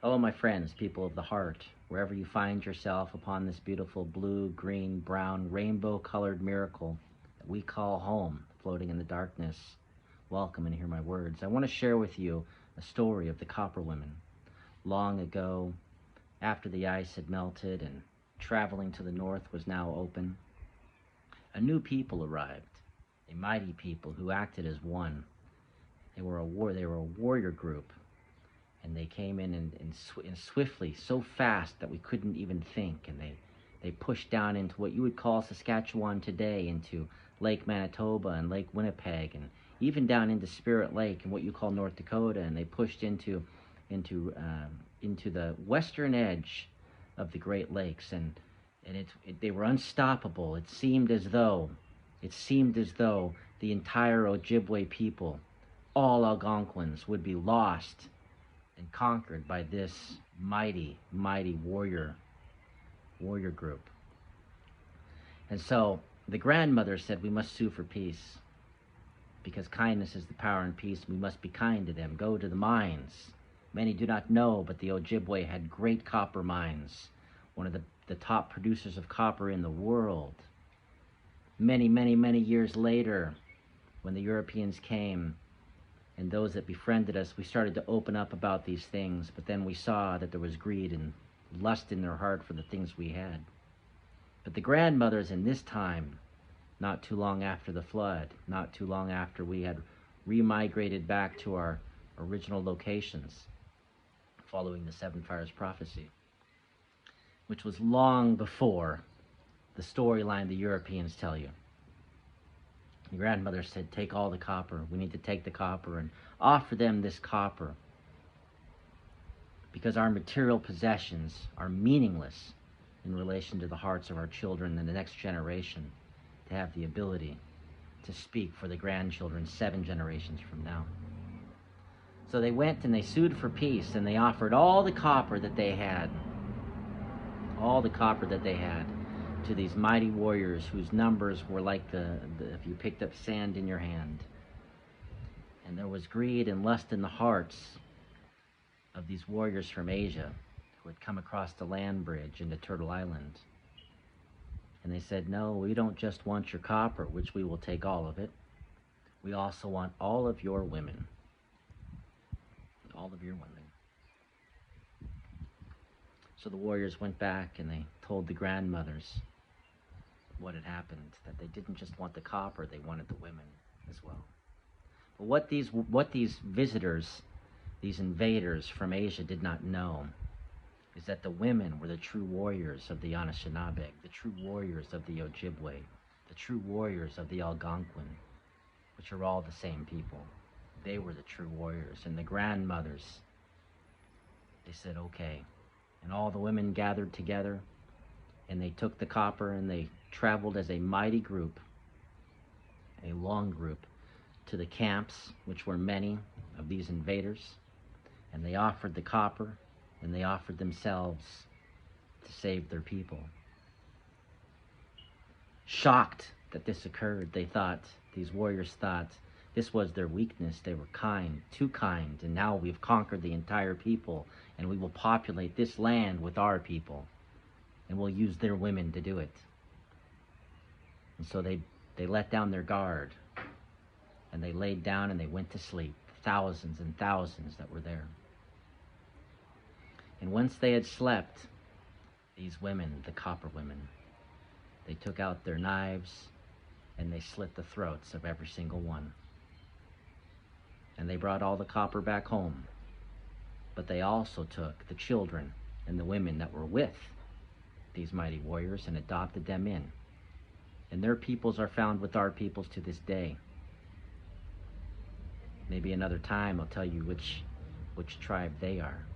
Hello, my friends, people of the heart, wherever you find yourself upon this beautiful blue, green, brown, rainbow colored miracle that we call home, floating in the darkness. Welcome and hear my words. I want to share with you a story of the Copper Women. Long ago, after the ice had melted and traveling to the north was now open, a new people arrived, a mighty people who acted as one. They were a warrior group, and they came in and swiftly, so fast that we couldn't even think, and they pushed down into what you would call Saskatchewan today, into Lake Manitoba and Lake Winnipeg, and even down into Spirit Lake and what you call North Dakota, and they pushed into the western edge of the Great Lakes, and they were unstoppable. It seemed as though the entire Ojibway people, all Algonquins, would be lost and conquered by this mighty, mighty warrior group. And so the grandmother said, we must sue for peace, because kindness is the power in peace. We must be kind to them. Go to the mines. Many do not know, but the Ojibway had great copper mines, one of the top producers of copper in the world. Many, many, many years later, when the Europeans came, and those that befriended us, we started to open up about these things, but then we saw that there was greed and lust in their heart for the things we had. But the grandmothers in this time, not too long after the flood, not too long after we had remigrated back to our original locations, following the Seven Fires prophecy, which was long before the storyline the Europeans tell you. The grandmother said, take all the copper. We need to take the copper and offer them this copper, because our material possessions are meaningless in relation to the hearts of our children and the next generation to have the ability to speak for the grandchildren 7 generations from now. So they went and they sued for peace, and they offered all the copper that they had, to these mighty warriors whose numbers were like if you picked up sand in your hand. And there was greed and lust in the hearts of these warriors from Asia who had come across the land bridge into Turtle Island. And they said, no, we don't just want your copper, which we will take all of it. We also want all of your women. All of your women. So the warriors went back and they told the grandmothers what had happened, that they didn't just want the copper, they wanted the women as well. But what these visitors, these invaders from Asia did not know is that the women were the true warriors of the Anishinaabe, the true warriors of the Ojibway, the true warriors of the Algonquin, which are all the same people. They were the true warriors. And the grandmothers, they said, okay. And all the women gathered together, and they took the copper, and they traveled as a mighty group, a long group, to the camps, which were many of these invaders, and they offered the copper, and they offered themselves to save their people. Shocked that this occurred, these warriors thought, this was their weakness. They were kind, too kind, and now we've conquered the entire people, and we will populate this land with our people, and we'll use their women to do it. And so they let down their guard, and they laid down and they went to sleep, thousands and thousands that were there. And once they had slept, these women, the copper women, they took out their knives and they slit the throats of every single one. And they brought all the copper back home. But they also took the children and the women that were with these mighty warriors and adopted them in. And their peoples are found with our peoples to this day. Maybe another time I'll tell you which tribe they are.